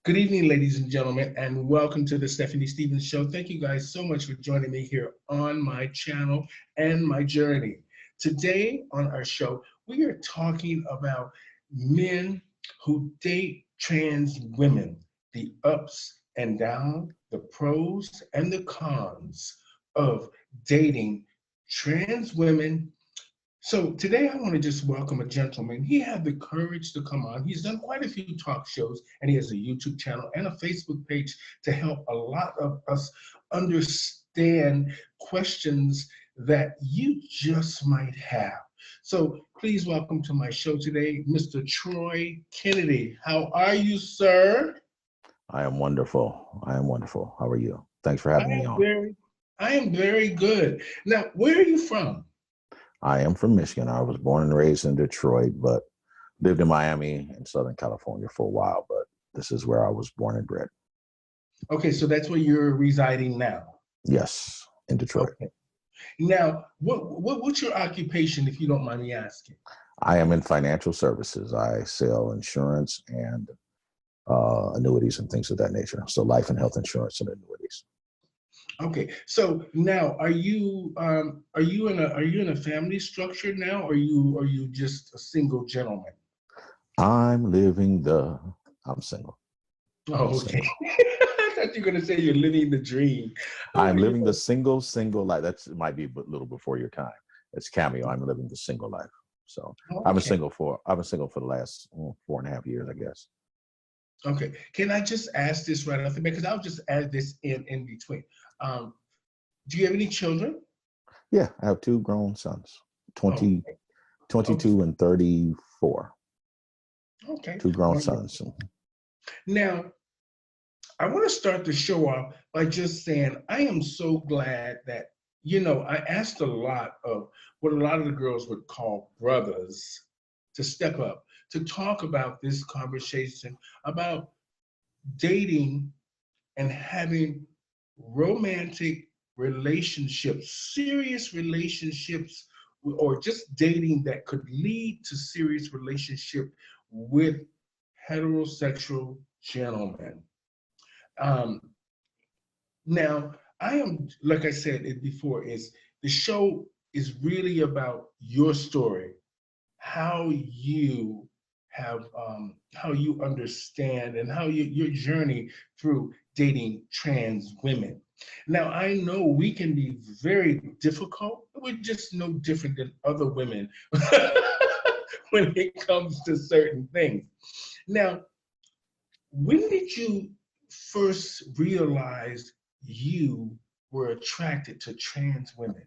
Good evening, ladies and gentlemen, and welcome to the Stephanie Stevens Show. Thank you guys so much for joining me here on my channel and my journey. Today on our show, we are talking about men who date trans women, the ups and downs, the pros and the cons of dating trans women. So today I want to just welcome a gentleman. He had the courage to come on. He's done quite a few talk shows, and he has a YouTube channel and a Facebook page to help a lot of us understand questions that you just might have. So please welcome to my show today, Mr. Troy Kennedy. How are you, sir? I am wonderful. I am wonderful. How are you? Thanks for having me on. I am very good. Now, where are you from? I am from Michigan. I was born and raised in Detroit, but lived in Miami and Southern California for a while, but this is where I was born and bred. Okay, so that's where you're residing now? Yes, in Detroit. Okay. Now, what's your occupation, if you don't mind me asking? I am in financial services. I sell insurance and annuities and things of that nature. So life and health insurance and annuities. Okay, so now are you in a family structure now, or are you just a single gentleman? I'm single. Oh, okay. I thought you were gonna say you're living the dream. I'm living the single life. That might be a little before your time. It's cameo. I'm living the single life. So okay. I've been single for the last 4.5 years, I guess. Okay. Can I just ask this right off the bat? Because I'll just add this in between. Do you have any children? Yeah, I have 2 grown sons, 22 and 34. Okay. 2 grown sons. Now, I want to start the show off by just saying I am so glad that, I asked a lot of what a lot of the girls would call brothers to step up, to talk about this conversation about dating and having romantic relationships, serious relationships, or just dating that could lead to serious relationship with heterosexual gentlemen. Now, I am, like I said it before, the show is really about your story, how you have, how you understand, and how your journey through dating trans women. Now, I know we can be very difficult. We're just no different than other women when it comes to certain things. Now, when did you first realize you were attracted to trans women?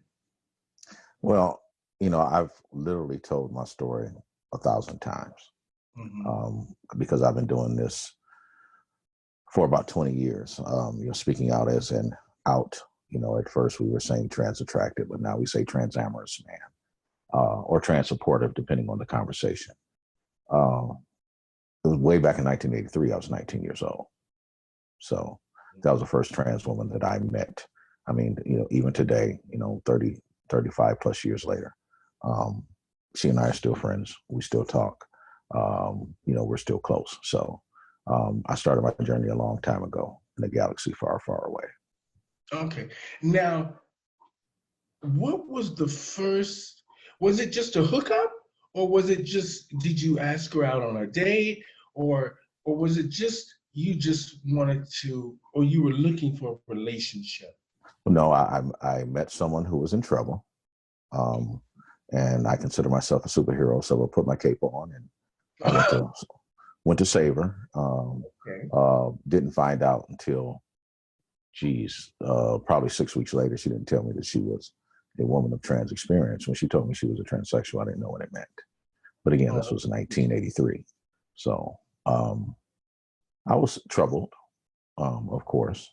Well, I've literally told my story 1,000 times because I've been doing this for about 20 years. Speaking out as an out. At first we were saying trans attracted, but now we say trans amorous man or trans supportive, depending on the conversation. It was way back in 1983. I was 19 years old. So that was the first trans woman that I met. I mean, even today, 35 plus years later, she and I are still friends. We still talk. We're still close. So I started my journey a long time ago in a galaxy far, far away. Okay. Now, what was the first, was it just a hookup, or was it just, did you ask her out on a date, or was it just, you just wanted to, or you were looking for a relationship? No, I met someone who was in trouble, and I consider myself a superhero, so I put my cape on and I went to save her. Didn't find out until, probably 6 weeks later. She didn't tell me that she was a woman of trans experience. When she told me she was a transsexual, I didn't know what it meant. But again, this was 1983. So I was troubled, of course,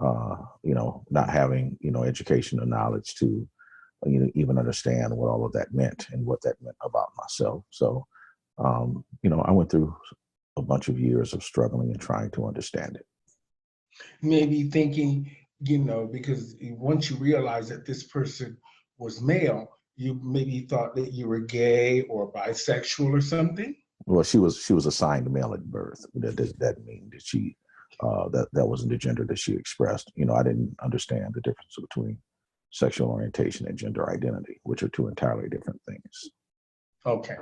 not having, education or knowledge to, even understand what all of that meant and what that meant about myself. So, I went through a bunch of years of struggling and trying to understand it. Maybe thinking, because once you realize that this person was male, you maybe thought that you were gay or bisexual or something? Well, she was assigned male at birth. That doesn't mean that she that wasn't the gender that she expressed. I didn't understand the difference between sexual orientation and gender identity, which are two entirely different things. Okay.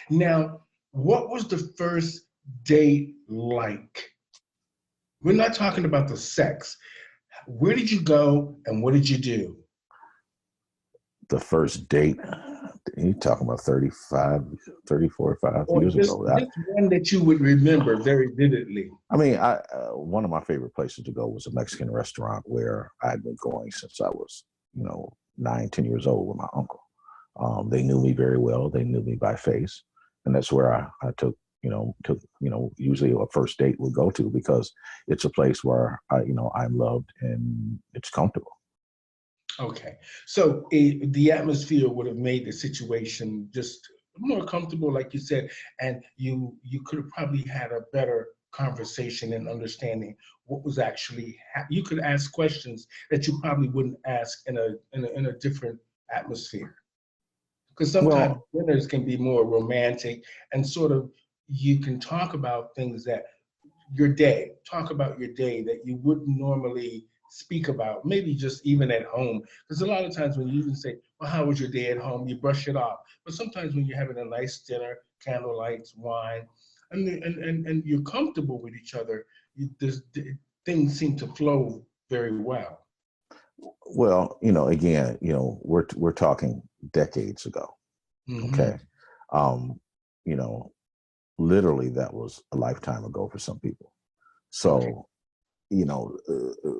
Now, what was the first date like? We're not talking about the sex. Where did you go and what did you do? The first date, you talking about 34, 5 Or years just, ago. just one that you would remember very vividly. I mean, one of my favorite places to go was a Mexican restaurant where I'd been going since I was, 9, 10 years old with my uncle. They knew me very well. They knew me by face. And that's where I took, usually a first date would go to, because it's a place where I'm loved and it's comfortable. Okay. So the atmosphere would have made the situation just more comfortable, like you said, and you could have probably had a better conversation and understanding what was actually you could ask questions that you probably wouldn't ask in a different atmosphere. Because sometimes Well, dinners can be more romantic and sort of you can talk about things that talk about your day that you wouldn't normally speak about, maybe just even at home. Because a lot of times when you even say, well, how was your day at home? You brush it off. But sometimes when you're having a nice dinner, candlelights, wine, and you're comfortable with each other, things seem to flow very well. well, again, we're talking decades ago. Mm-hmm. Okay. Um, you know, Literally that was a lifetime ago for some people. Okay. So,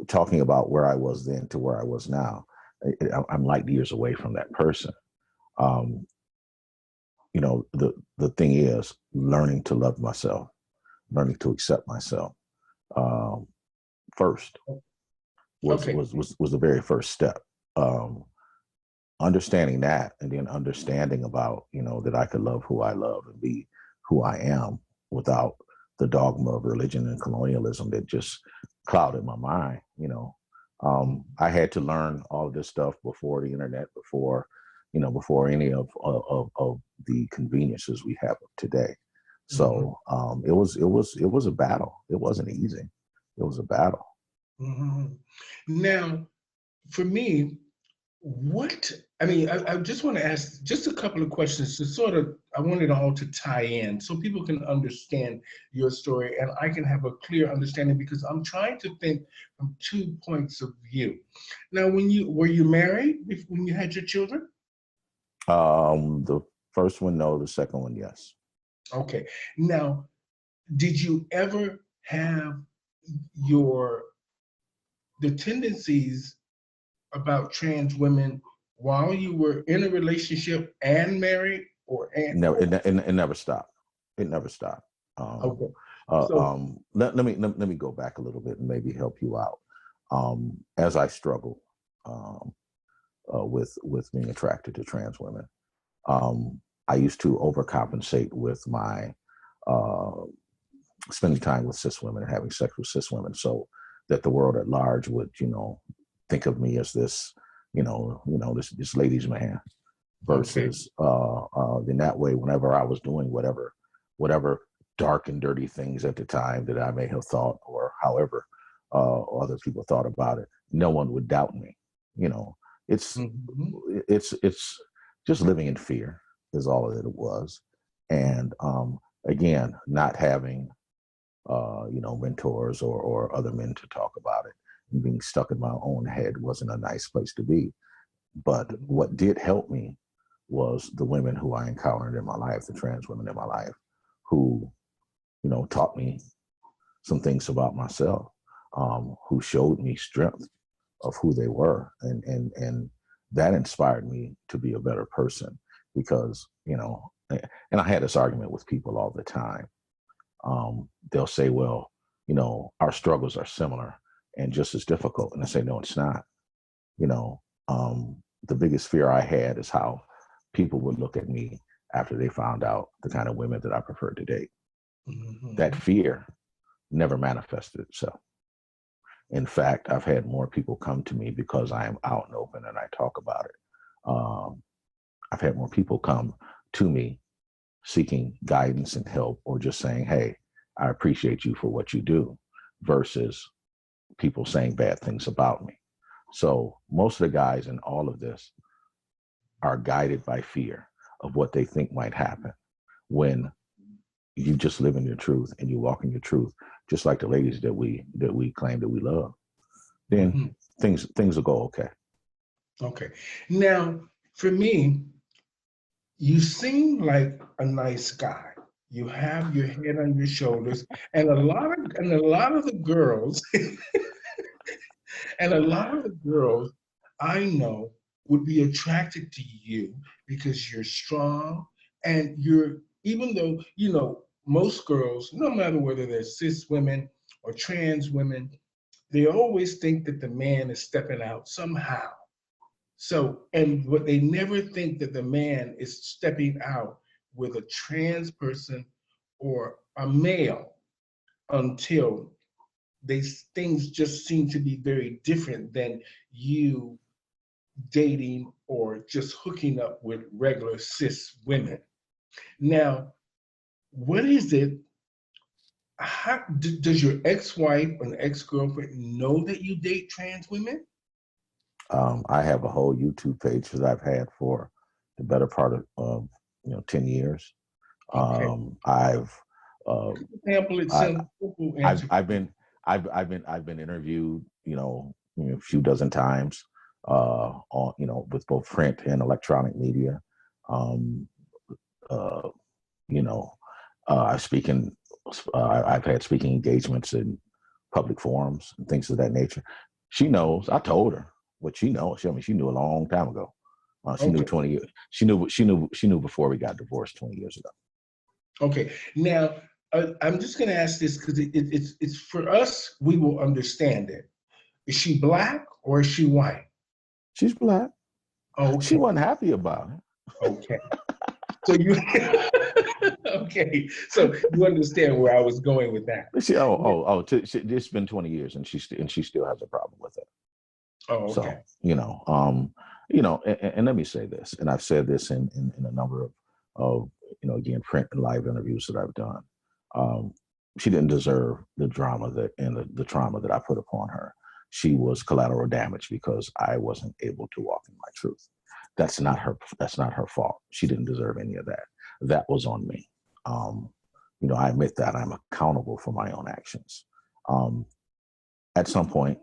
talking about where I was then to where I was now, I'm light years away from that person. Um, the thing is learning to love myself, learning to accept myself um, first was, Okay. was was was the very first step. Um, Understanding that, and then understanding about that I could love who I love and be who I am without the dogma of religion and colonialism that just clouded my mind. I had to learn all of this stuff before the internet, before any of the conveniences we have today. Mm-hmm. So it was a battle. It wasn't easy. It was a battle. Mm-hmm. Now, for me, I just want to ask just a couple of questions to sort of, I want it all to tie in so people can understand your story and I can have a clear understanding because I'm trying to think from 2 points of view. Now, were you married when you had your children? The first one, no. The second one, yes. Okay. Now, did you ever have your the tendencies about trans women while you were in a relationship and married Never, it never stopped. It never stopped. Um, okay. So let me go back a little bit and maybe help you out. As I struggled um, with being attracted to trans women, I used to overcompensate with my uh, spending time with cis women and having sex with cis women, so that the world at large would, think of me as this, this ladies' man. okay. Versus in that way, whenever I was doing whatever dark and dirty things at the time that I may have thought, or however other people thought about it, no one would doubt me. You know, it's Mm-hmm. it's just living in fear is all that it was, and again, not having mentors or other men to talk about it, and being stuck in my own head wasn't a nice place to be. But what did help me was the women who I encountered in my life, the trans women in my life, who, taught me some things about myself, who showed me strength of who they were. And that inspired me to be a better person because, and I had this argument with people all the time. They'll say, well, our struggles are similar and just as difficult. And I say, no, it's not. You know, the biggest fear I had is how people would look at me after they found out the kind of women that I preferred to date. Mm-hmm. That fear never manifested itself. In fact, I've had more people come to me because I am out and open and I talk about it. I've had more people come to me seeking guidance and help or just saying, hey, I appreciate you for what you do. versus people saying bad things about me. So most of the guys in all of this are guided by fear of what they think might happen when you just live in your truth and you walk in your truth, just like the ladies that we claim that we love. Then things will go okay. Okay. Now, for me, you seem like a nice guy. You have your head on your shoulders, and a lot of the girls, and a lot of the girls I know would be attracted to you because you're strong and you're, even though, you know, most girls, no matter whether they're cis women or trans women, they always think that the man is stepping out somehow. So, and what they never think that the man is stepping out with a trans person or a male until things just seem to be very different than you dating or just hooking up with regular cis women. Now, what is it? Does your ex-wife or ex-girlfriend know that you date trans women? I have a whole YouTube page that I've had for the better part of 10 years. Okay. I've Example, it's I, simple I've answer. I've been interviewed, a few dozen times, on with both print and electronic media. Um, uh, you know, I speak in, I've had speaking engagements in public forums and things of that nature. She knows. I told her what she knows. She knew a long time ago. She knew Okay. 20 years. She knew before we got divorced 20 years ago. Okay. Now, I'm just going to ask this because it's for us. We will understand it. Is she black or is she white? She's black. She Okay. wasn't happy about it. Okay. So you okay. So you understand where I was going with that. It's been 20 years and she still has a problem with it. Oh, So, okay. and let me say this, and I've said this in a number of again, print and live interviews that I've done. She didn't deserve the drama and the trauma that I put upon her. She was collateral damage because I wasn't able to walk in my truth. That's not her fault. She didn't deserve any of that. That was on me. I admit that I'm accountable for my own actions. At some point,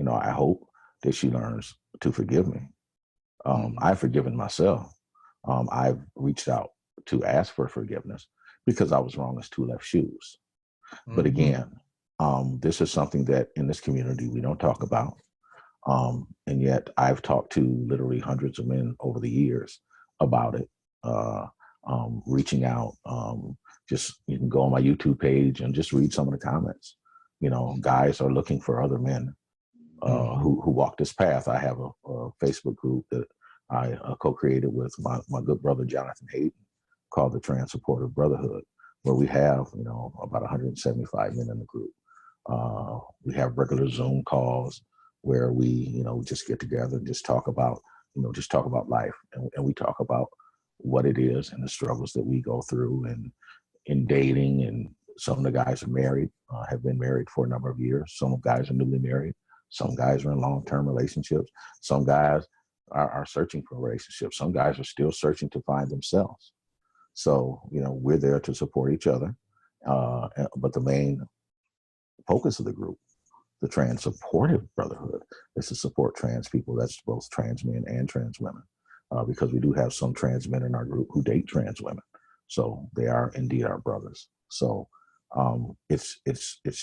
I hope that she learns to forgive me. I've forgiven myself. I've reached out to ask for forgiveness because I was wrong as two left shoes. But again, this is something that in this community we don't talk about. And yet I've talked to literally hundreds of men over the years about it, reaching out. Just you can go on my YouTube page and just read some of the comments. Guys are looking for other men who walk this path. I have a Facebook group that I co-created with my good brother Jonathan Hayden called the Trans Supportive Brotherhood, where we have about 175 men in the group. We have regular Zoom calls where we just get together and just talk about life, and we talk about what it is and the struggles that we go through and in dating. And some of the guys are married, have been married for a number of years. Some guys are newly married. Some guys are in long-term relationships. Some guys are searching for relationships. Some guys are still searching to find themselves. So, we're there to support each other. But the main focus of the group, the Trans Supportive Brotherhood, is to support trans people. That's both trans men and trans women, because we do have some trans men in our group who date trans women. So they are indeed our brothers. So it's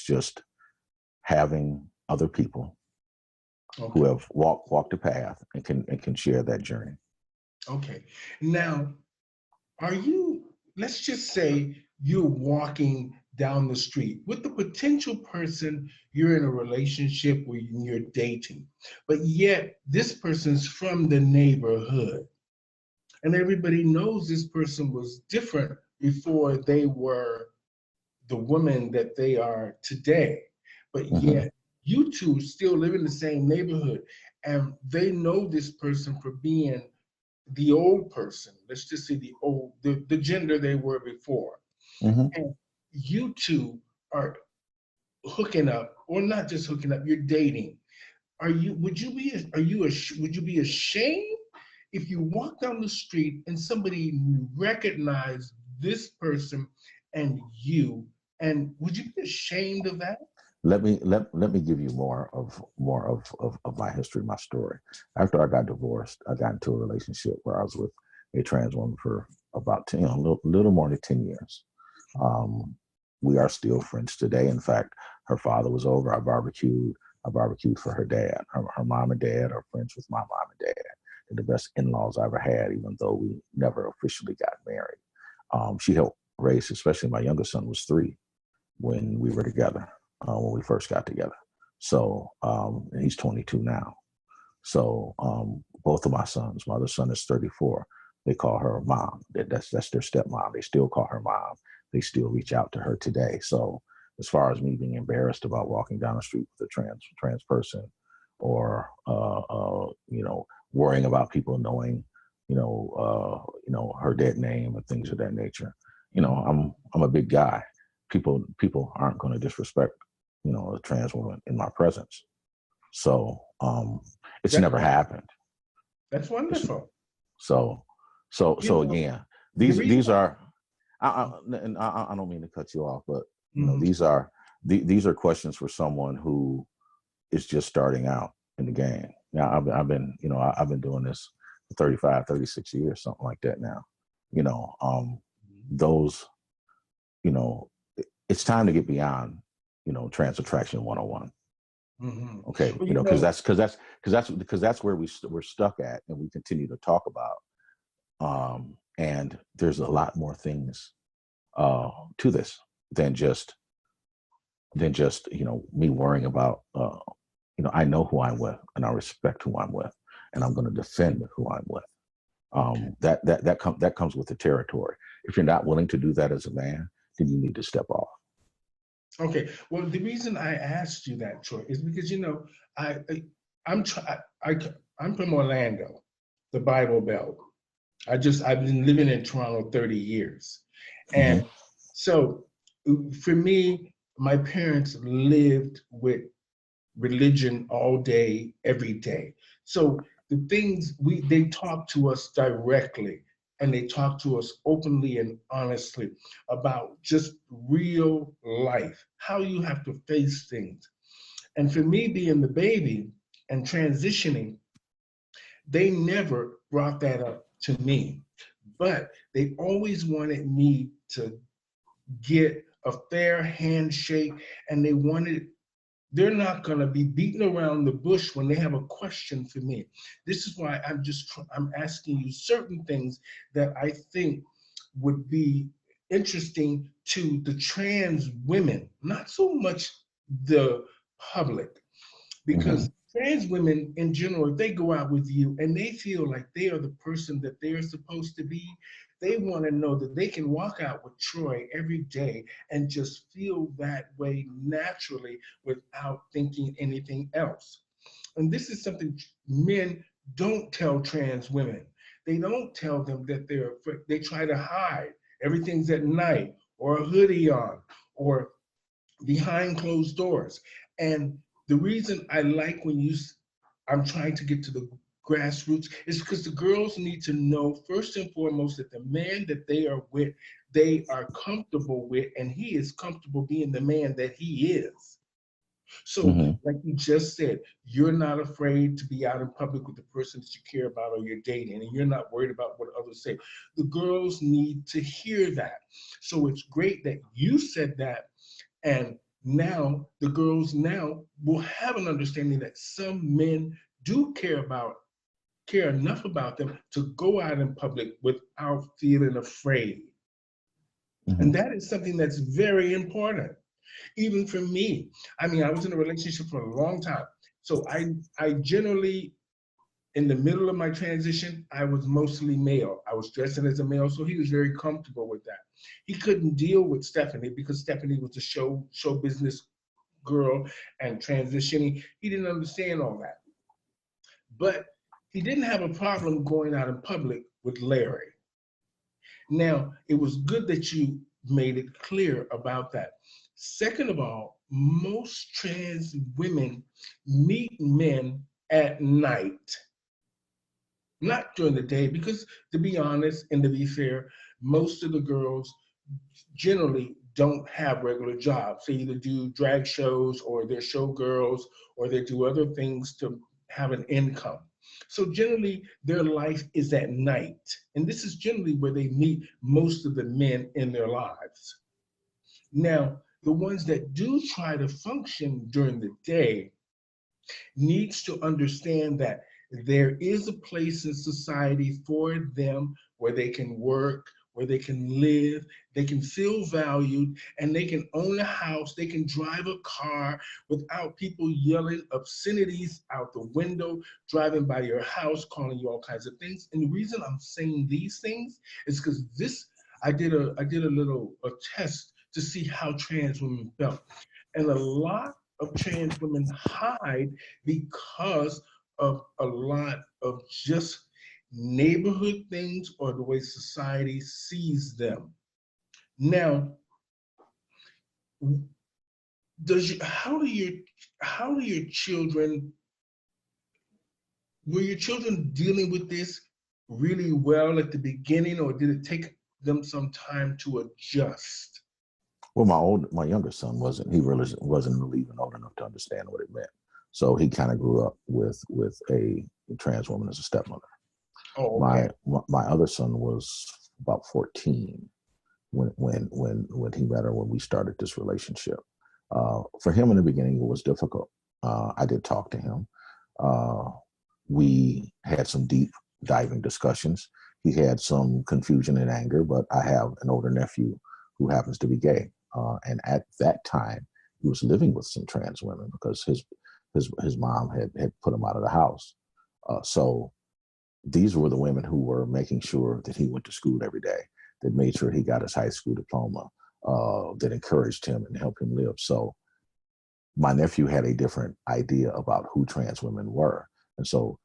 just having other people who have walked the path and can share that journey. Okay. Now, let's just say you're walking down the street with the potential person you're in a relationship with, you're dating, but yet this person's from the neighborhood. And everybody knows this person was different before they were the woman that they are today. But yet you two still live in the same neighborhood, and they know this person for being the old person. Let's just say the gender they were before. And you two are hooking up, or not just hooking up, you're dating. Would you be ashamed if you walk down the street and somebody recognized this person and you, and would you be ashamed of that? Let me give you more of my history, my story. After I got divorced, I got into a relationship where I was with a trans woman for about 10, little more than 10 years. We are still friends today. In fact, her father was over. I barbecued. I barbecued for her dad. Her mom and dad are friends with my mom and dad. They're the best in-laws I ever had, even though we never officially got married. She helped raise, especially my youngest son was 3 when we were together, when we first got together. So, and he's 22 now. So both of my sons, my other son is 34. They call her mom. That's their stepmom. They still call her mom. They still reach out to her today. So as far as me being embarrassed about walking down the street with a trans person, or worrying about people knowing, her dead name and things of that nature. I'm a big guy. People aren't going to disrespect, a trans woman in my presence. So it's never happened. That's wonderful. So again, these are. And I don't mean to cut you off, but these are questions for someone who is just starting out in the game. Now I've been doing this for 35, 36 years, something like that now. Those, it's time to get beyond, trans attraction 101. Mm-hmm. Okay, because that's where we're stuck at, and we continue to talk about. And there's a lot more things to this than just me worrying about. I know who I'm with, and I respect who I'm with, and I'm going to defend who I'm with. That comes with the territory. If you're not willing to do that as a man, then you need to step off. Okay. Well, the reason I asked you that, Troy, is because I'm from Orlando, the Bible Belt. I've been living in Toronto 30 years, and so for me, my parents lived with religion all day, every day. So the things they talk to us directly, and they talk to us openly and honestly about just real life, how you have to face things. And for me, being the baby and transitioning, they never brought that up to me, but they always wanted me to get a fair handshake, and they're not going to be beating around the bush when they have a question for me. This is why I'm asking you certain things that I think would be interesting to the trans women, not so much the public, because trans women in general, if they go out with you and they feel like they are the person that they're supposed to be, they want to know that they can walk out with Troy every day and just feel that way naturally without thinking anything else. And this is something men don't tell trans women. They don't tell them that they're afraid. They try to hide. Everything's at night, or a hoodie on, or behind closed doors. And the reason I like I'm trying to get to the grassroots is because the girls need to know first and foremost that the man that they are with, they are comfortable with, and he is comfortable being the man that he is. So, like you just said, you're not afraid to be out in public with the person that you care about or you're dating, and you're not worried about what others say. The girls need to hear that. So it's great that you said that, and now the girls now will have an understanding that some men do care enough about them to go out in public without feeling afraid. And that is something that's very important. Even for me, I mean, I was in a relationship for a long time. So I generally, in the middle of my transition, I was mostly male. I was dressing as a male, so he was very comfortable with that. He couldn't deal with Stephanie because Stephanie was a show business girl and transitioning. He didn't understand all that. But he didn't have a problem going out in public with Larry. Now, it was good that you made it clear about that. Second of all, most trans women meet men at night, not during the day, because to be honest and to be fair, most of the girls generally don't have regular jobs. They either do drag shows or they're showgirls or they do other things to have an income. So generally their life is at night. And this is generally where they meet most of the men in their lives. Now, the ones that do try to function during the day needs to understand that there is a place in society for them where they can work, where they can live, they can feel valued, and they can own a house, they can drive a car without people yelling obscenities out the window, driving by your house, calling you all kinds of things. And the reason I'm saying these things is because this I did a little a test to see how trans women felt. And a lot of trans women hide because of a lot of just neighborhood things or the way society sees them. Now, does you, how do your children were your children dealing with this really well at the beginning, or did it take them some time to adjust? Well, my younger son wasn't. He really wasn't even old enough to understand what it meant. So he kind of grew up with a trans woman as a stepmother. Oh, okay. My other son was about 14 when he met her, when we started this relationship. For him in the beginning, it was difficult. I did talk to him. Uh, we had some deep diving discussions. He had some confusion and anger, but I have an older nephew who happens to be gay. And at that time, he was living with some trans women because his mom had put him out of the house. So these were the women who were making sure that he went to school every day, that made sure he got his high school diploma, that encouraged him and helped him live. So my nephew had a different idea about who trans women were. And so,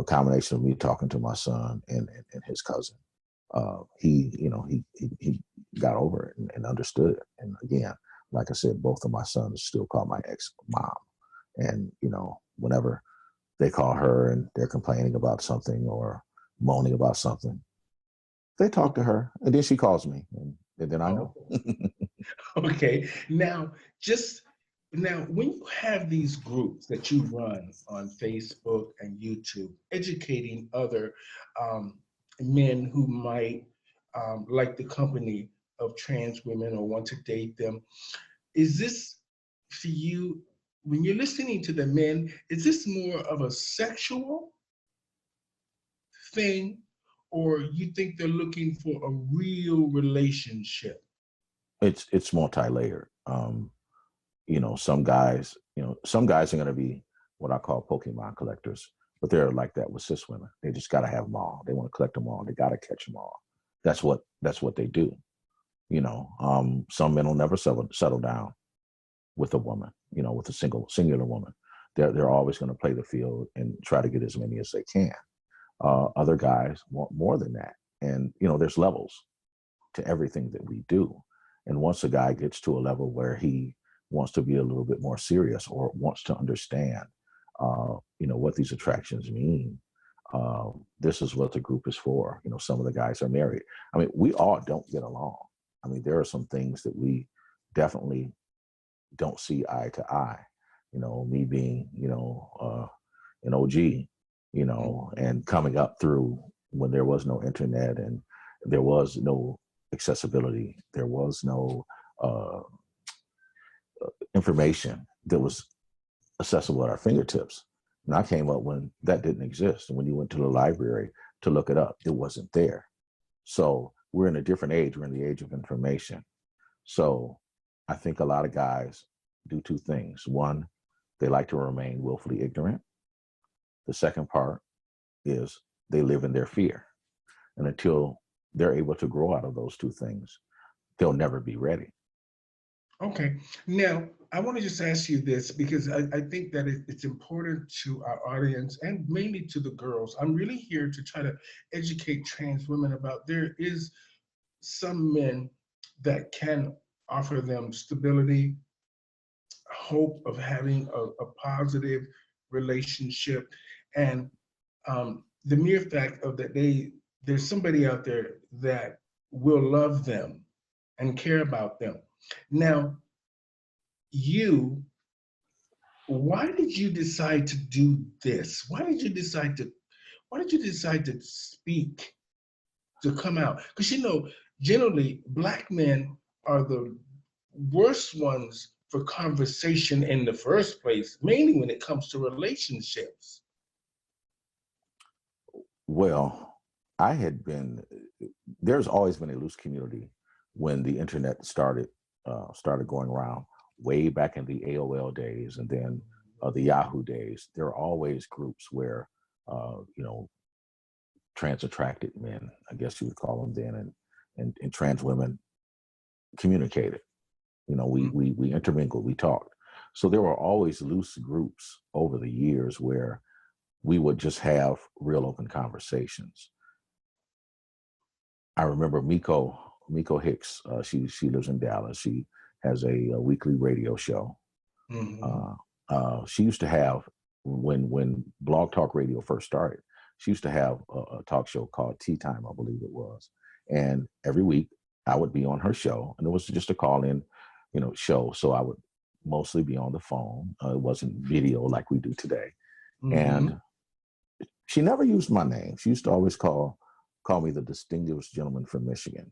combination of me talking to my son and his cousin, he got over it and understood it. And again, like I said, both of my sons still call my ex mom. And, whenever they call her and they're complaining about something or moaning about something, they talk to her and then she calls me and then I know. Oh, okay. Just now, when you have these groups that you run on Facebook and YouTube, educating other um, men who might like the company of trans women or want to date them, is this for you, when you're listening to the men, is this more of a sexual thing, or you think they're looking for a real relationship? It's multi-layered. Some guys are going to be what I call Pokemon collectors, but they're like that with cis women. They just got to have them all. They want to collect them all. They got to catch them all. That's what they do. Some men will never settle down with a woman. With a singular woman. They're always going to play the field and try to get as many as they can. Other guys want more than that, and there's levels to everything that we do. And once a guy gets to a level where he wants to be a little bit more serious or wants to understand, what these attractions mean, this is what the group is for. Some of the guys are married. I mean, we all don't get along. I mean, there are some things that we definitely don't see eye to eye. Me being, an OG, and coming up through when there was no internet and there was no accessibility, there was no uh, information that was accessible at our fingertips. And I came up when that didn't exist. And when you went to the library to look it up, it wasn't there. So we're in a different age. We're in the age of information. So I think a lot of guys do two things. One, they like to remain willfully ignorant. The second part is they live in their fear. And until they're able to grow out of those two things, they'll never be ready. Okay. Now, I want to just ask you this because I think that it's important to our audience and mainly to the girls. I'm really here to try to educate trans women about there is some men that can offer them stability, hope of having a positive relationship, and the mere fact of that there's somebody out there that will love them and care about them. Now, you, why did you decide to do this? Why did you decide to speak, to come out? Because generally Black men are the worst ones for conversation in the first place, mainly when it comes to relationships. Well, there's always been a loose community when the internet started going around way back in the AOL days, and then the Yahoo days. There are always groups where, trans attracted men, I guess you would call them then, and trans women communicated. We intermingled, we talked. So there were always loose groups over the years where we would just have real open conversations. I remember Miko Hicks. She lives in Dallas. She has a weekly radio show. She used to have, when Blog Talk Radio first started, she used to have a talk show called Tea Time, I believe it was. And every week I would be on her show, and it was just a call-in, show. So I would mostly be on the phone. It wasn't video like we do today. And she never used my name. She used to always call me the distinguished gentleman from Michigan.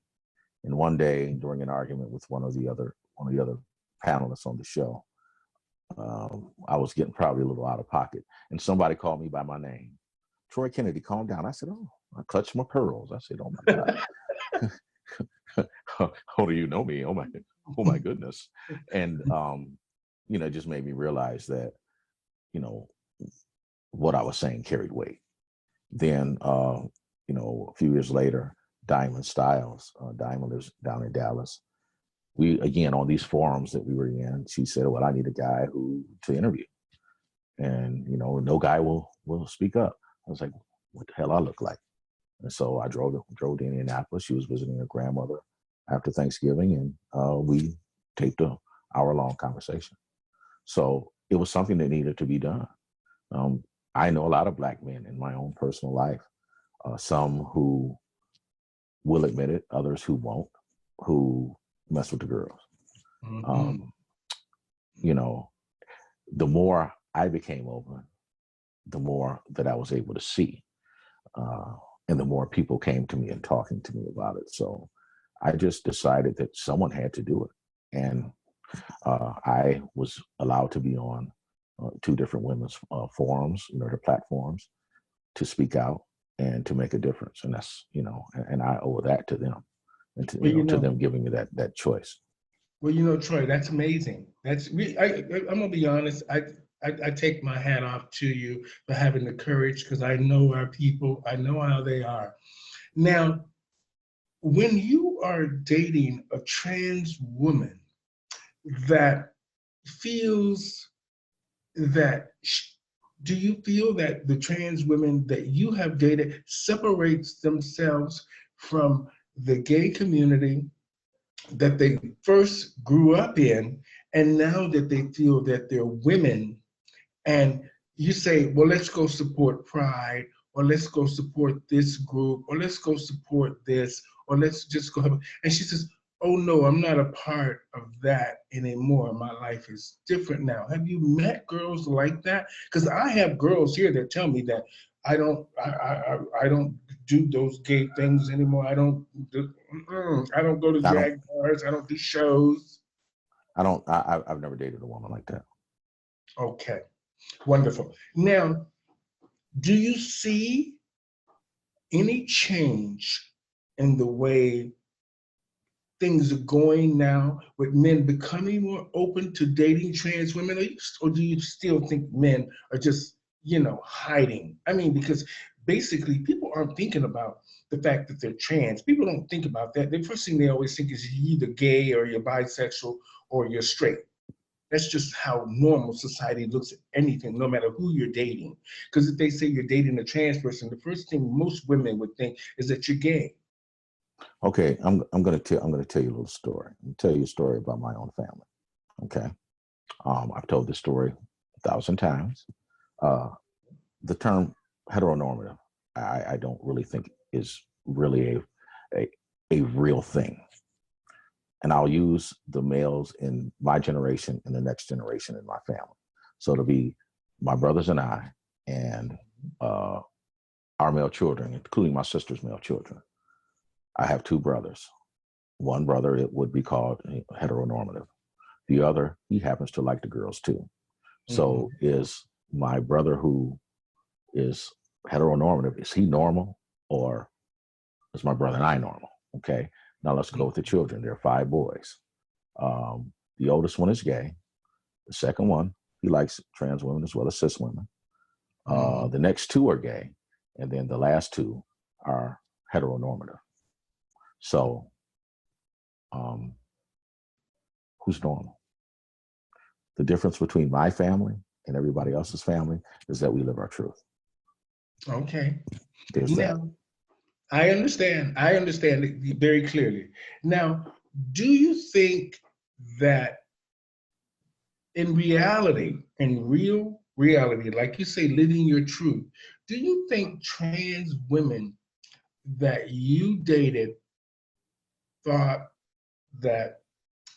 And one day during an argument with one of the other panelists on the show, I was getting probably a little out of pocket, and somebody called me by my name. Troy Kennedy, calm down. I said, oh, I clutched my pearls. I said, oh my God. How do you know me? Oh my goodness. And, it just made me realize that, what I was saying carried weight. Then, a few years later, Diamond Styles, Diamond lives down in Dallas. We, again, on these forums that we were in, she said, well, I need a guy to interview. And, no guy will speak up. I was like, what the hell I look like? And so I drove to Indianapolis. She was visiting her grandmother after Thanksgiving, and we taped an hour-long conversation. So it was something that needed to be done. I know a lot of Black men in my own personal life, some who will admit it, others who won't, who mess with the girls. The more I became open, the more that I was able to see. And the more people came to me and talking to me about it. So I just decided that someone had to do it. And I was allowed to be on two different women's forums, their platforms, to speak out and to make a difference. And that's, and I owe that to them, and to them giving me that choice. Well, Troy, that's amazing. I'm gonna be honest. I take my hat off to you for having the courage, because I know our people. I know how they are. Now, when you are dating a trans woman that feels that, do you feel that the trans women that you have dated separates themselves from the gay community that they first grew up in, and now that they feel that they're women, and you say, well, let's go support Pride, or let's go support this group, or let's go support this, or let's just go have, and she says, oh no, I'm not a part of that anymore. My life is different now. Have you met girls like that? Because I have girls here that tell me that I don't do those gay things anymore. I don't go to drag bars. I don't do shows. I've never dated a woman like that. Okay, wonderful. Now, do you see any change in the way things are going now, with men becoming more open to dating trans women, or do you still think men are just, hiding? I mean, because basically people aren't thinking about the fact that they're trans. People don't think about that. The first thing they always think is you're either gay or you're bisexual or you're straight. That's just how normal society looks at anything, no matter who you're dating. Because if they say you're dating a trans person, the first thing most women would think is that you're gay. Okay, I'm gonna tell you a little story. I'm gonna tell you a story about my own family. Okay, I've told this story 1,000 times. The term heteronormative, I don't really think is really a real thing. And I'll use the males in my generation and the next generation in my family. So it'll be my brothers and I, and our male children, including my sister's male children. I have two brothers. One brother, it would be called heteronormative. The other, he happens to like the girls too. So is my brother who is heteronormative, is he normal, or is my brother and I normal? Okay. Now let's go with the children. There are 5 boys. The oldest one is gay. The second one, he likes trans women as well as cis women. The next 2 are gay. And then the last 2 are heteronormative. So who's normal? The difference between my family and everybody else's family is that we live our truth. Okay. There's that. I understand it very clearly. Now, do you think that in reality, in real reality, like you say, living your truth, do you think trans women that you dated thought that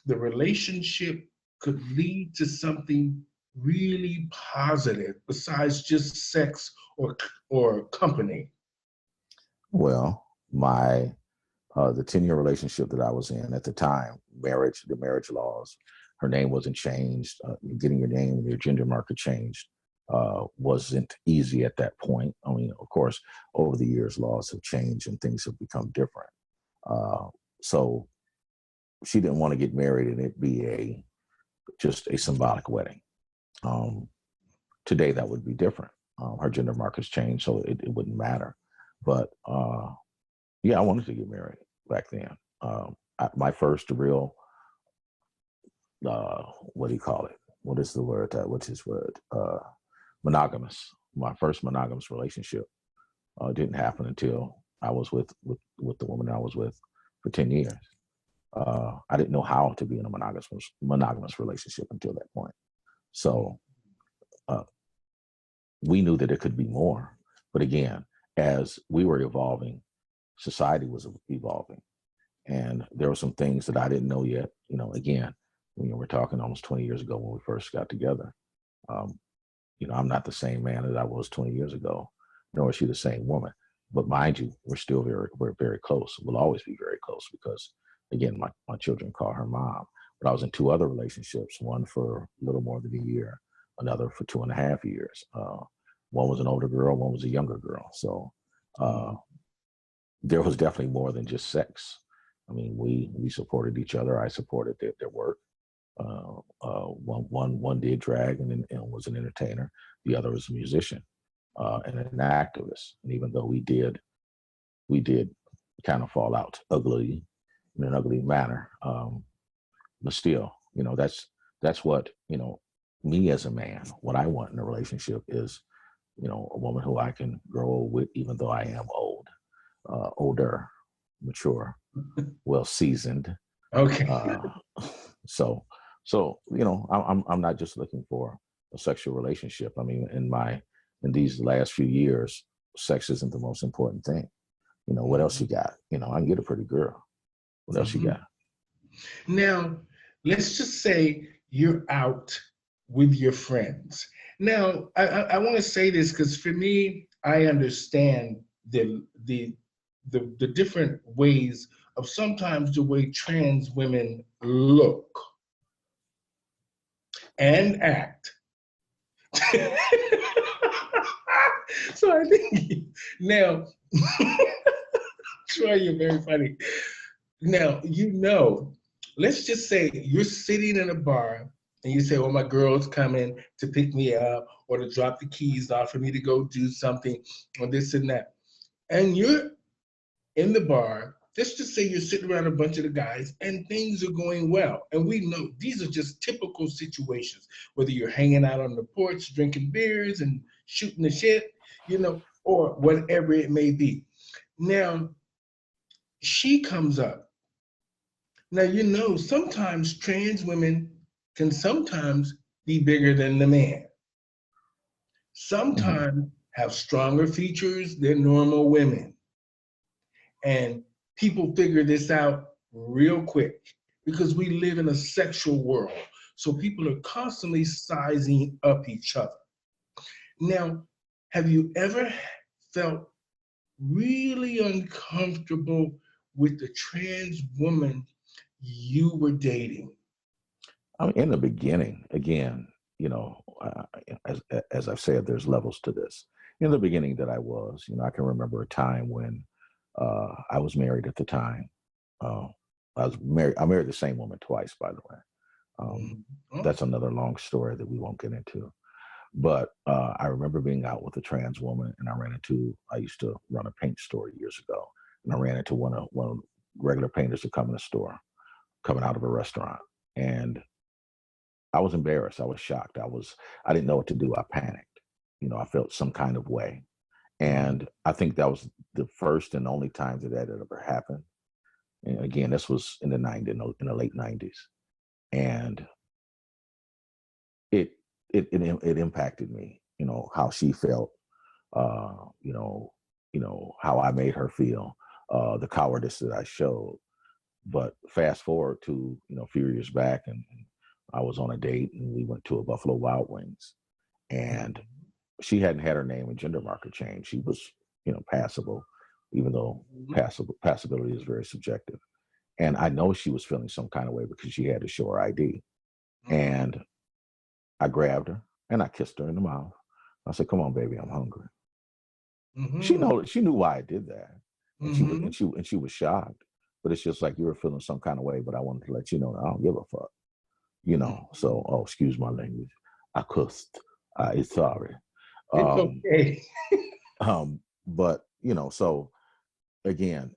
the relationship could lead to something really positive besides just sex or company? Well, the 10-year relationship that I was in at the time, the marriage laws, her name wasn't changed. Getting your name and your gender marker changed wasn't easy at that point. I mean, of course, over the years, laws have changed and things have become different. So she didn't want to get married and it be just a symbolic wedding. Today, that would be different. Her gender markers changed, so it wouldn't matter. But yeah, I wanted to get married back then. My first real, what do you call it? What is the word? What's his word? Monogamous. My first monogamous relationship didn't happen until I was with the woman I was with for 10 years. I didn't know how to be in a monogamous relationship until that point. So we knew that it could be more. But again, as we were evolving, society was evolving. And there were some things that I didn't know yet. You know, again, we're talking almost 20 years ago when we first got together. I'm not the same man that I was 20 years ago, nor is she the same woman. But mind you, we're very close. We'll always be very close because, again, my children call her mom. But I was in 2 other relationships, one for a little more than a year, another for 2.5 years. One was an older girl, one was a younger girl. So there was definitely more than just sex. I mean, we supported each other. I supported their work. One did drag and was an entertainer. The other was a musician and an activist. And even though we did kind of fall out ugly in an ugly manner, but still, that's what me as a man. What I want in a relationship is a woman who I can grow old with, even though I am older, mature, well seasoned. Okay. So I'm not just looking for a sexual relationship. I mean, in these last few years, sex isn't the most important thing. What else you got? I can get a pretty girl. What else you got? Now, let's just say you're out with your friends. Now, I want to say this because for me, I understand the different ways of sometimes the way trans women look and act. So I think now, Troy, you're very funny. Now, let's just say you're sitting in a bar and you say, well, my girl's coming to pick me up or to drop the keys off for me to go do something or this and that. And you're in the bar, let's just say you're sitting around a bunch of the guys and things are going well. And we know these are just typical situations, whether you're hanging out on the porch, drinking beers and shooting the shit, or whatever it may be. Now, she comes up. Now, sometimes trans women can sometimes be bigger than the man. Hmm. Sometimes have stronger features than normal women. And people figure this out real quick because we live in a sexual world. So people are constantly sizing up each other. Now, have you ever felt really uncomfortable with the trans woman you were dating? I mean, in the beginning, again, you know, as I've said, there's levels to this. In the beginning, that I was, you know, I can remember a time when I was married at the time. Uh, I was married. I married the same woman twice, by the way. Mhm. Oh, That's another long story that we won't get into. But I remember being out with a trans woman, and I used to run a paint store years ago, and I ran into one of regular painters that come in the store, coming out of a restaurant, and I was embarrassed. I was shocked. I didn't know what to do. I panicked. You know, I felt some kind of way. mhm. And I think that was the first and only time that had ever happened. And again, this was in the 90s, in the late 90s. And it it impacted me, you know, how she felt, uh, you know, how I made her feel, the cowardice that I showed. But fast forward to, you know, a few years back, and I was on a date and we went to a Buffalo Wild Wings, and she hadn't had her name and gender marker changed. She was, you know, passable, even though Mhm. passability is very subjective. And I know she was feeling some kind of way because she had to show her ID. Mhm. And I grabbed her and I kissed her in the mouth. I said, "Come on, baby, I'm hungry." Mhm. She knew why I did that, and Mhm. she was shocked. But it's just like you were feeling some kind of way. But I wanted to let you know that I don't give a fuck, you know. So, Mhm. oh, excuse my language. I cussed. I sorry. It's Um, okay. but you know, so again,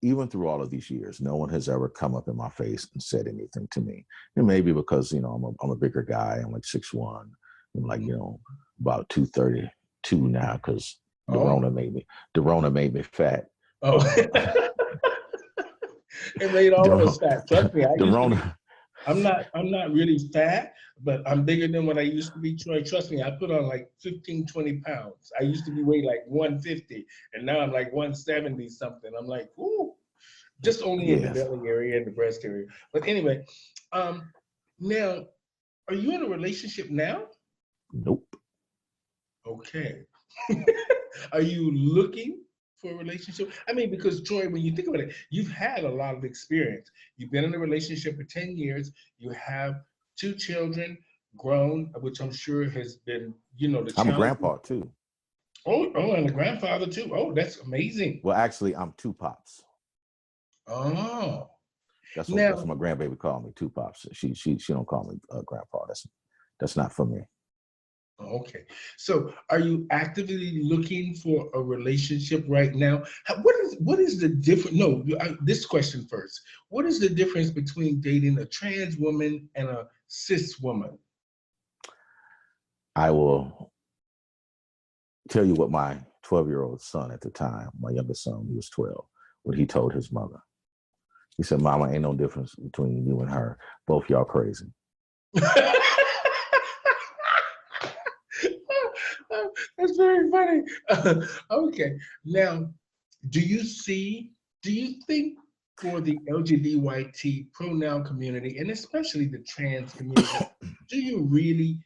even through all of these years, no one has ever come up in my face and said anything to me. And maybe because, you know, I'm a bigger guy. I'm like 6'1". I'm like, you Mhm. know, about 232 now because Oh, The Rona made me fat. oh. Uh, It made the, all of Ro- us fat. Trust me, I the used to be. Rona, I'm not really fat, but I'm bigger than what I used to be. Troy, trust me, I put on like 15, 20 pounds. I used to be weighed like 150, and now I'm like 170 something. I'm like, ooh, just only in the yes, belly area and the breast area. But anyway, um, now, are you in a relationship now? nope. Okay. Are you looking for a relationship? I mean, because Troy, when you think about it, you've had a lot of experience. You've been in a relationship for 10 years. You have two children grown, which I'm sure has been, the I'm a challenge. grandpa too. Oh, and a grandfather too. Oh, that's amazing. Well, actually, I'm two pops. Oh, That's what now, my grandbaby called me, two pops. She don't call me grandpa. That's not for me. okay. So, are you actively looking for a relationship right now? What is the difference? No, this question first. What is the difference between dating a trans woman and a cis woman? I will tell you what my 12-year-old son at the time, my youngest son, he was 12, what he told his mother. He said, "Mama, ain't no difference between you and her. Both y'all crazy." That's very funny. Okay. Now, do you see, do you think for the LGBT pronoun community, and especially the trans community, do you really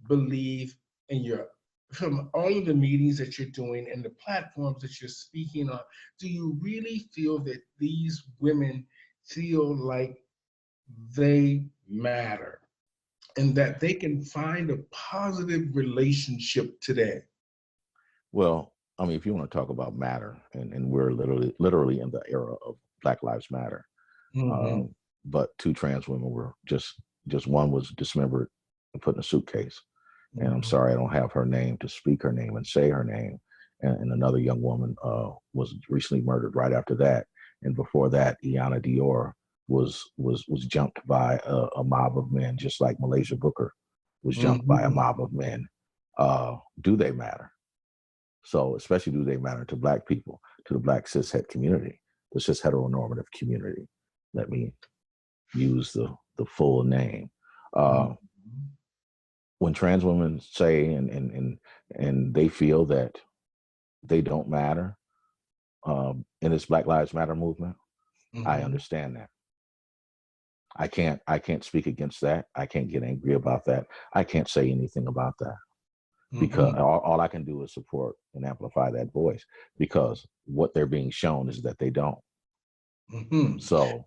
believe in your, from all of the meetings that you're doing and the platforms that you're speaking on, do you really feel that these women feel like they matter and that they can find a positive relationship today? Well, I mean, if you want to talk about matter, and we're literally in the era of Black Lives Matter, Mm-hmm. um, but two trans women were just one was dismembered and put in a suitcase. And I'm Mm-hmm. sorry, I don't have her name to speak her name and say her name. And another young woman was recently murdered right after that. And before that, Iana Dior was jumped by a mob of men, just like Malaysia Booker was jumped by a Mm-hmm. mob of men. Do they matter? So, especially do they matter to Black people, to the Black cishet community, the cis heteronormative community? Let me use the full name. Uh, Mhm. when trans women say and they feel that they don't matter in this Black Lives Matter movement, I Mhm. understand that. I can't speak against that. I can't get angry about that. I can't say anything about that because Mhm. all I can do is support and amplify that voice because what they're being shown is that they don't. Mhm. So,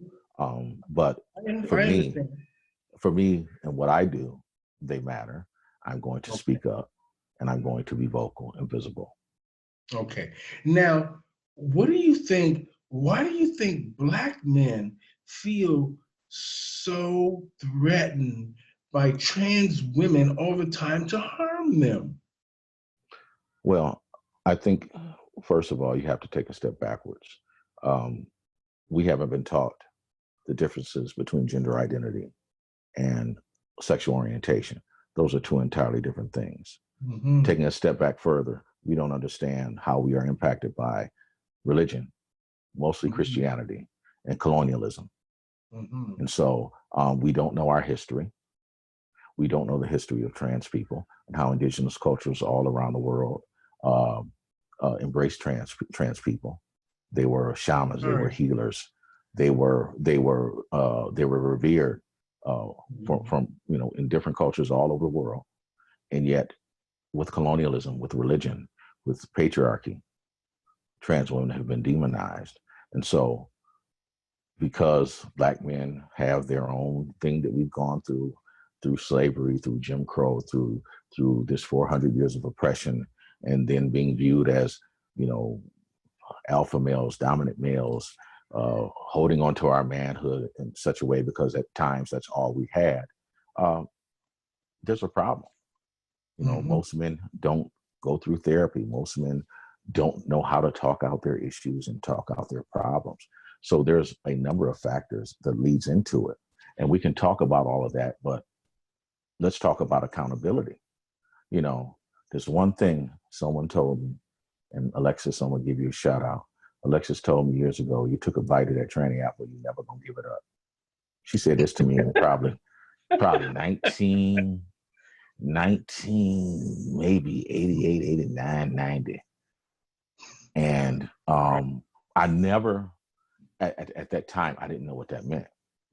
but for I me, understand. and what I do, they matter. I'm going to Okay. speak up and I'm going to be vocal and visible. Okay. Now, what do you think? Why do you think Black men feel so threatened by trans women all the time to harm them? Well, I think, first of all, you have to take a step backwards. Um, we haven't been taught the differences between gender identity and sexual orientation. Those are two entirely different things. Hmm. Taking a step back further, we don't understand how we are impacted by religion, mostly Hmm. Christianity, and colonialism. Hmm. And so we don't know our history. We don't know the history of trans people and how indigenous cultures all around the world uh, embraced trans people. They were shamans. All They were right. healers. They were revered Mhm. from in different cultures all over the world. And yet, with colonialism, with religion, with patriarchy, trans women have been demonized. And so, because Black men have their own thing that we've gone through slavery, through Jim Crow, through this 400 years of oppression, and then being viewed as, you know, alpha males, dominant males, holding on to our manhood in such a way because at times that's all we had. Uh, there's a problem. Hmm. Most men don't go through therapy. Most men don't know how to talk out their issues and talk out their problems. So there's a number of factors that leads into it. And we can talk about all of that, but let's talk about accountability. You know, there's one thing someone told me, and Alexis, I'm gonna give you a shout out. Alexis told me years ago, you took a bite of that tranny apple, you're never gonna give it up. She said this to me in probably 19, maybe 88, 89, 90. And I never, at that time, I didn't know what that meant,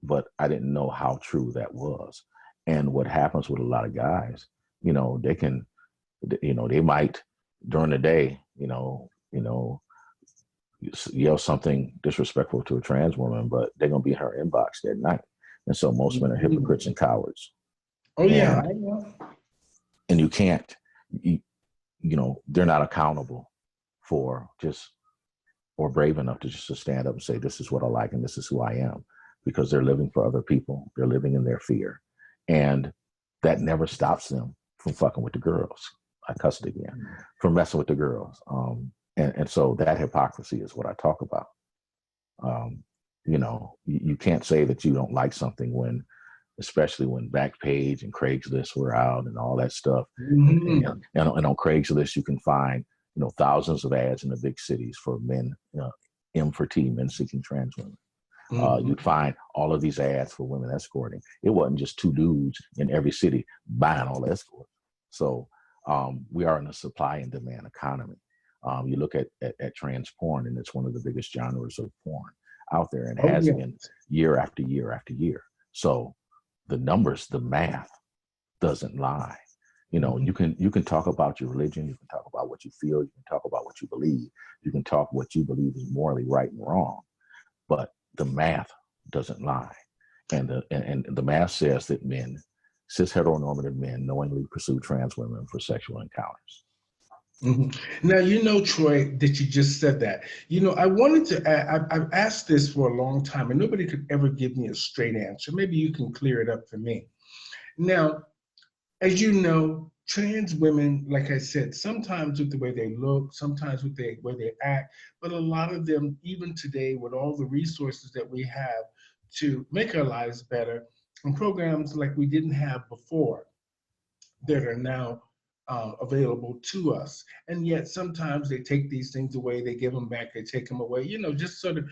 but I didn't know how true that was. And what happens with a lot of guys, they can, they might during the day, yell something disrespectful to a trans woman, but they're going to be in her inbox that night. And so most men are Hmm. hypocrites and cowards. Oh yeah, And I know. you can't, you, they're not accountable for just or brave enough to just to stand up and say, this is what I like and this is who I am, because they're living for other people. They're living in their fear. And that never stops them from fucking with the girls. I cussed again, from messing with the girls. And so that hypocrisy is what I talk about. Um, you can't say that you don't like something when, especially when Backpage and Craigslist were out and all that stuff. Hmm. And on Craigslist, you can find, thousands of ads in the big cities for men, M for T, men seeking trans women. You'd Hmm. find all of these ads for women escorting. It wasn't just two dudes in every city buying all the escorts. So we are in a supply and demand economy. You look at trans porn, and it's one of the biggest genres of porn out there, and Oh has yeah. been year after year after year. So the numbers, the math doesn't lie. Hmm. You can talk about your religion, you can talk about what you feel, you can talk about what you believe, you can talk what you believe is morally right and wrong, but the math doesn't lie. And the math says that men, cis heteronormative men, knowingly pursue trans women for sexual encounters. Hmm. Now, Troy, that you just said that. I wanted to, I've asked this for a long time, and nobody could ever give me a straight answer. Maybe you can clear it up for me. Now, as you know, trans women, like I said, sometimes with the way they look, sometimes with the way they act, but a lot of them, even today, with all the resources that we have to make our lives better, and programs like we didn't have before that are now available to us. And yet sometimes they take these things away, they give them back, they take them away. You know, just sort of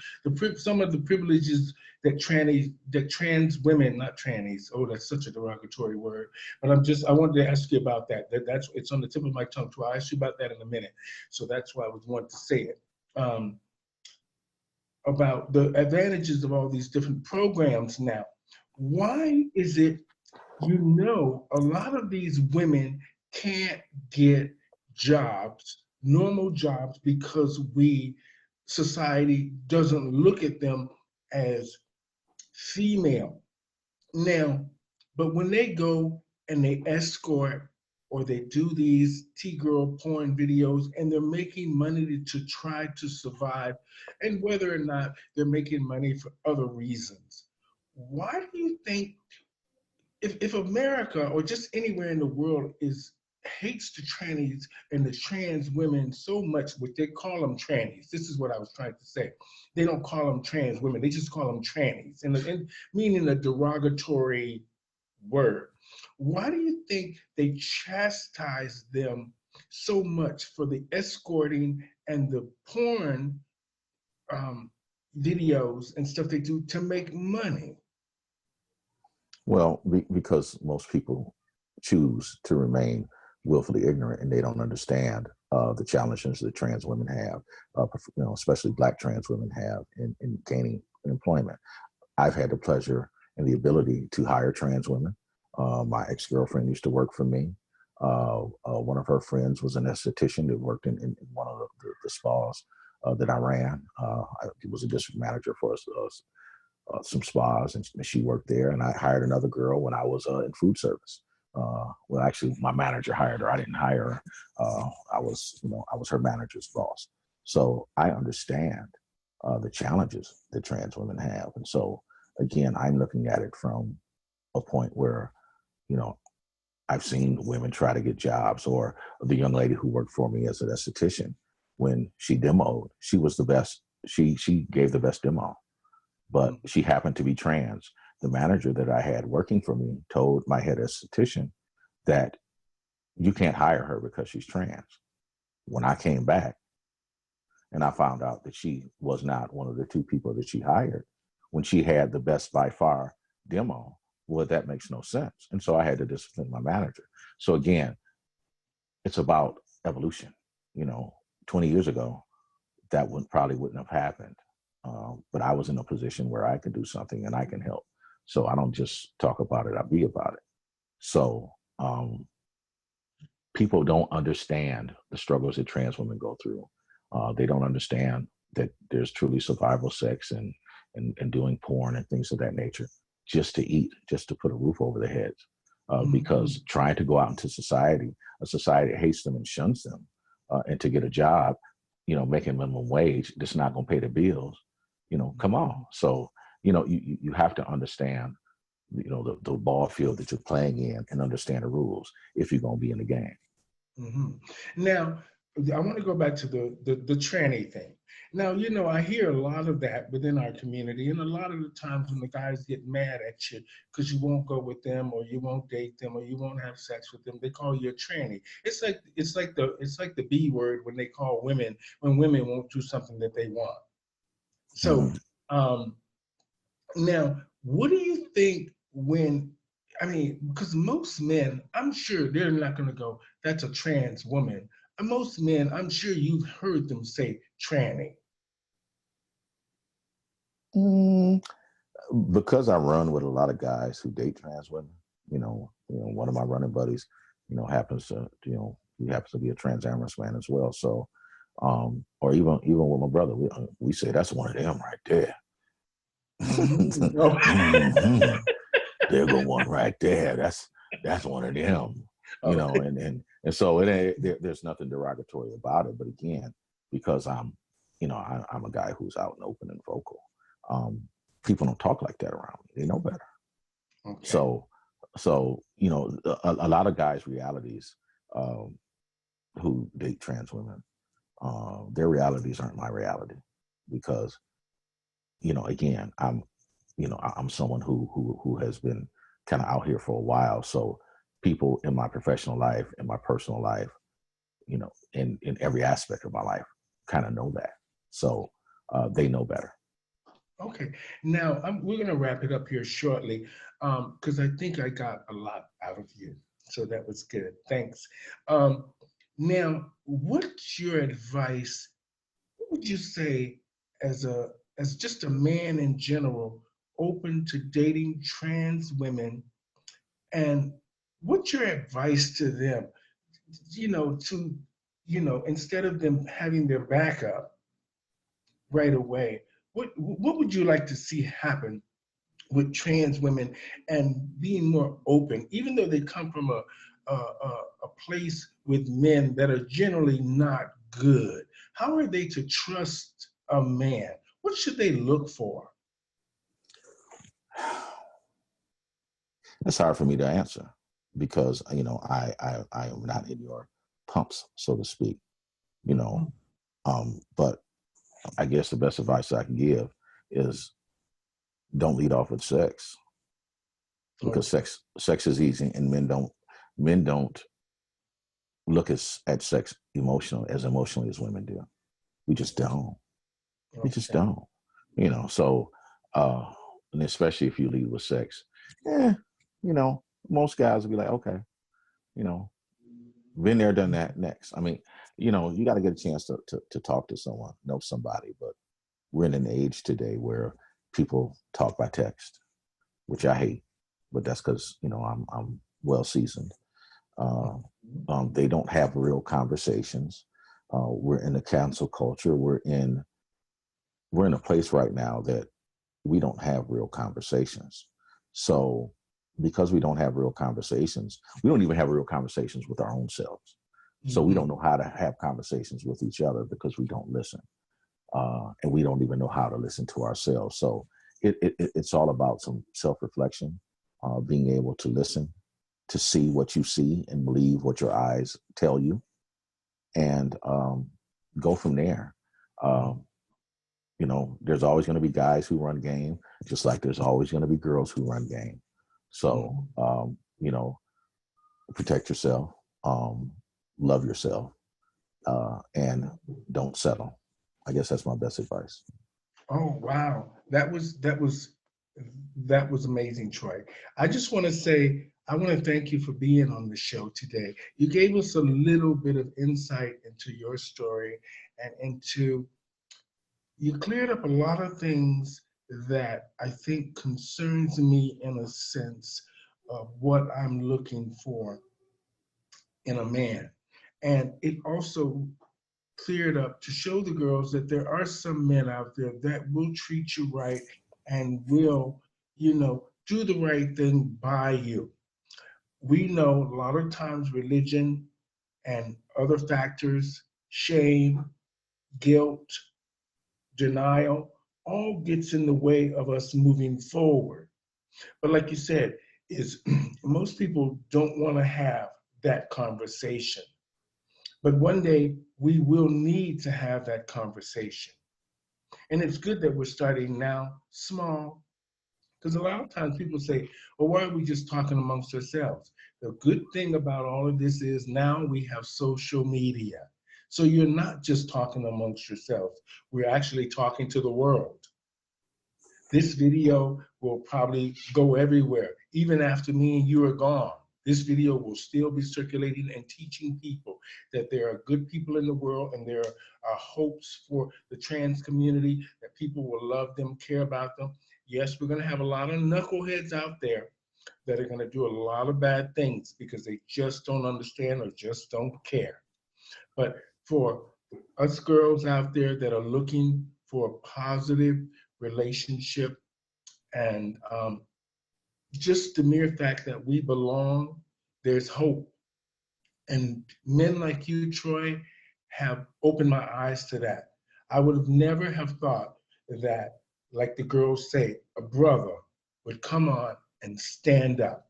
some of the privileges that trans women, not trannies. Oh, that's such a derogatory word. But I wanted to ask you about that. That's it's on the tip of my tongue too. I'll ask you about that in a minute. So that's why I was wanting to say it. About the advantages of all these different programs now. Why is it, a lot of these women can't get jobs, normal jobs, because society doesn't look at them as female. Now, but when they go and they escort or they do these T-girl porn videos and they're making money to try to survive, and whether or not they're making money for other reasons, why do you think if America or just anywhere in the world hates the trannies and the trans women so much, what they call them trannies. This is what I was trying to say. They don't call them trans women. They just call them trannies, and meaning a derogatory word. Why do you think they chastise them so much for the escorting and the porn videos and stuff they do to make money? Well, because most people choose to remain willfully ignorant and they don't understand the challenges that trans women have, especially Black trans women have in gaining employment. I've had the pleasure and the ability to hire trans women. My ex-girlfriend used to work for me. One of her friends was an esthetician that worked in one of the spas that I ran. I was a district manager for some spas, and she worked there. And I hired another girl when I was in food service. Well, actually, my manager hired her. I didn't hire her. I was her manager's boss. So I understand the challenges that trans women have. And so, again, I'm looking at it from a point where, I've seen women try to get jobs, or the young lady who worked for me as an esthetician, when she demoed, she was the best. She gave the best demo, but she happened to be trans. The manager that I had working for me told my head esthetician that you can't hire her because she's trans. When I came back and I found out that she was not one of the two people that she hired, when she had the best by far demo, well, that makes no sense. And so I had to discipline my manager. So again, it's about evolution. 20 years ago, that probably wouldn't have happened. But I was in a position where I could do something and I can help. So I don't just talk about it, I be about it. So people don't understand the struggles that trans women go through. They don't understand that there's truly survival sex and doing porn and things of that nature just to eat, just to put a roof over their heads. Because trying to go out into society, a society hates them and shuns them, and to get a job, making minimum wage, that's not going to pay the bills. Come on. So, you have to understand, the ball field that you're playing in and understand the rules if you're going to be in the game. Mm-hmm. Now, I want to go back to the tranny thing. Now, I hear a lot of that within our community, and a lot of the times when the guys get mad at you because you won't go with them, or you won't date them, or you won't have sex with them, they call you a tranny. It's like the B word when they call women when women won't do something that they want. So, now, what do you think because most men, I'm sure they're not going to go, that's a trans woman. And most men, I'm sure you've heard them say tranny. Because I run with a lot of guys who date trans women, one of my running buddies, happens to, he happens to be a trans amorous man as well. So, or even with my brother, we say that's one of them right there. Mm-hmm. There go one right there. That's one of them. And so there's nothing derogatory about it. But again, because I'm a guy who's out and open and vocal. People don't talk like that around me. They know better. Okay. So a lot of guys' realities who date trans women, their realities aren't my reality, because again, I'm someone who has been kind of out here for a while. So people in my professional life, in my personal life, you know, in every aspect of my life, kind of know that. So they know better. Okay. Now we're going to wrap it up here shortly because I think I got a lot out of you. So that was good. Thanks. Um, Now, what's your advice? What would you say as just a man in general, open to dating trans women, and what's your advice to them? To instead of them having their back up right away, what would you like to see happen with trans women and being more open, even though they come from a place with men that are generally not good? How are they to trust a man? What should they look for? It's hard for me to answer because, you know, I am not in your pumps, so to speak, you know. But I guess the best advice I can give is don't lead off with sex, because sex is easy, and men don't look at sex emotionally as women do. We just don't. We just Okay. don't. You know, so and especially if you lead with sex, you know, most guys will be like, okay, you know, been there, done that. Next, I mean, you know, you got to get a chance to talk to someone, know somebody. But we're in an age today where people talk by text, which I hate. But that's because, you know, I'm well seasoned. They don't have real conversations. We're in a cancel culture. We're in a place right now that we don't have real conversations. So because we don't have real conversations, we don't even have real conversations with our own selves. So we don't know how to have conversations with each other because we don't listen. And we don't even know how to listen to ourselves. So it's all about some self-reflection, being able to listen, to see what you see and believe what your eyes tell you, and go from there. You know, there's always going to be guys who run game, just like there's always going to be girls who run game. So, you know, protect yourself, love yourself, and don't settle. I guess that's my best advice. Oh wow, that was amazing, Troy. I just want to say I want to thank you for being on the show today. You gave us a little bit of insight into your story and into you cleared up a lot of things that I think concerns me in a sense of what I'm looking for in a man. And it also cleared up to show the girls that there are some men out there that will treat you right and will, do the right thing by you. We know a lot of times religion and other factors, shame, guilt, denial, all gets in the way of us moving forward. But like you said, is most people don't want to have that conversation. But one day we will need to have that conversation. And it's good that we're starting now small, because a lot of times people say, well, why are we just talking amongst ourselves? The good thing about all of this is now we have social media. So you're not just talking amongst yourselves. We're actually talking to the world. This video will probably go everywhere, even after me and you are gone. This video will still be circulating and teaching people that there are good people in the world and there are hopes for the trans community, that people will love them, care about them. Yes, we're going to have a lot of knuckleheads out there that are going to do a lot of bad things because they just don't understand or just don't care. But for us girls out there that are looking for a positive relationship and just the mere fact that we belong, there's hope. And men like you, Troy, have opened my eyes to that. I would have never have thought that, like the girls say, a brother would come on and stand up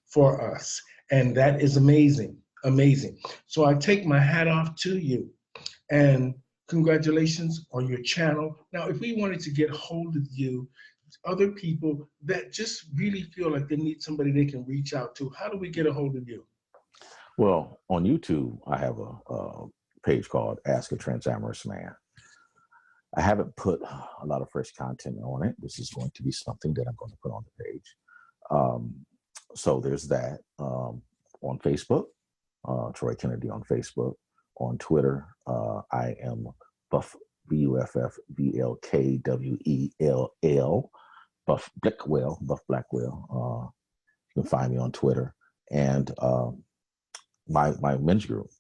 for us. And that is amazing, amazing. So I take my hat off to you and congratulations on your channel. Now, if we wanted to get hold of you, other people that just really feel like they need somebody they can reach out to, how do we get a hold of you? Well, on YouTube, I have a page called Ask a Transamorous Man. I haven't put a lot of fresh content on it. This is going to be something that I'm going to put on the page. So there's that. On Facebook, Troy Kennedy on Facebook. On Twitter, I am Buff, BuffBlkwell, Buff Blackwell, Buff Blackwell. You can find me on Twitter. And my men's group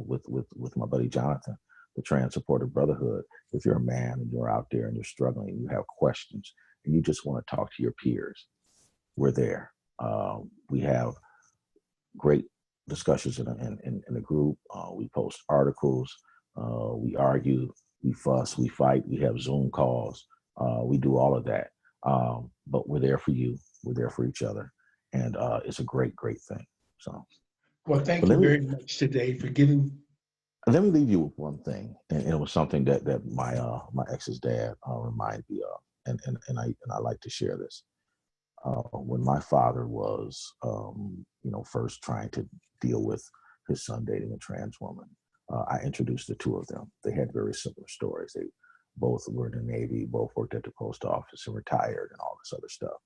with my buddy Jonathan, the Trans Supportive Brotherhood. If you're a man and you're out there and you're struggling and you have questions and you just want to talk to your peers, we're there. We have great discussions in the group. We post articles. We argue. We fuss. We fight. We have Zoom calls. We do all of that. But we're there for you. We're there for each other. And it's a great, great thing. So, well, thank you very much today for giving. Let me leave you with one thing, and it was something that my ex's dad reminded me of, and I like to share this. When my father was, first trying to deal with his son dating a trans woman, I introduced the two of them. They had very similar stories. They both were in the Navy, both worked at the post office and retired and all this other stuff.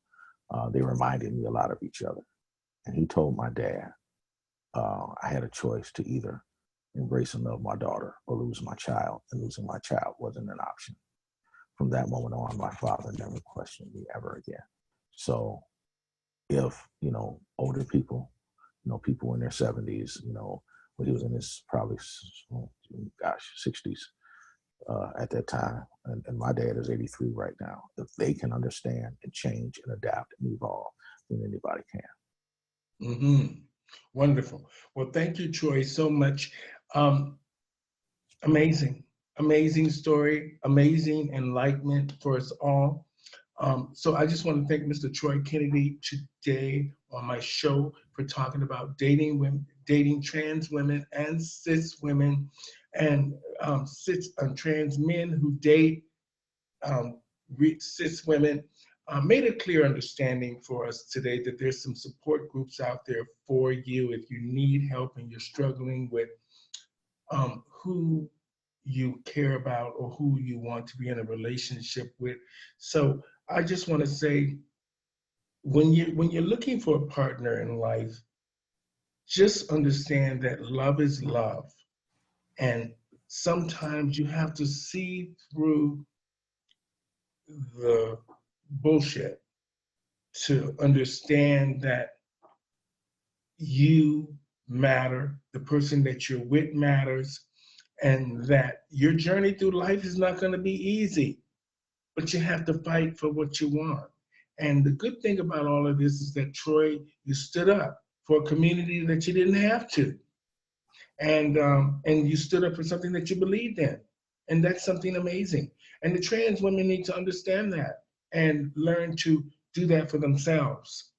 They reminded me a lot of each other. And he told my dad, I had a choice to either embrace and love my daughter or lose my child, and losing my child wasn't an option. From that moment on, my father never questioned me ever again. So if, older people, people in their 70s, when he was in his probably, 60s at that time, and my dad is 83 right now, if they can understand and change and adapt and evolve, then anybody can. Mm-hmm. Wonderful. Well, thank you, Troy, so much. Amazing story, amazing enlightenment for us all. So I just want to thank Mr. Troy Kennedy today on my show for talking about dating women, dating trans women and cis women, and cis and trans men who date cis women. Made a clear understanding for us today that there's some support groups out there for you if you need help and you're struggling with who you care about or who you want to be in a relationship with. So I just want to say, when you're looking for a partner in life, just understand that love is love, and sometimes you have to see through the bullshit to understand that you matter, the person that you're with matters, and that your journey through life is not going to be easy, but you have to fight for what you want. And the good thing about all of this is that, Troy, you stood up for a community that you didn't have to. And you stood up for something that you believed in. And that's something amazing. And the trans women need to understand that and learn to do that for themselves.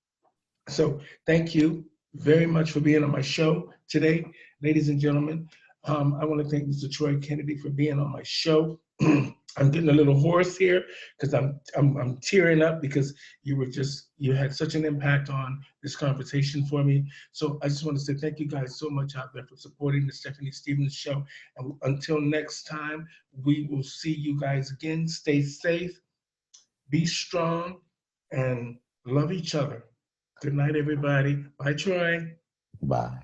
So thank you very much for being on my show today, ladies and gentlemen. I want to thank Mr. Troy Kennedy for being on my show. I'm getting a little hoarse here because I'm tearing up because you had such an impact on this conversation for me. So I just want to say thank you guys so much out there for supporting the Stephanie Stevens Show. And until next time, we will see you guys again. Stay safe, be strong, and love each other. Good night, everybody. Bye, Troy. Bye.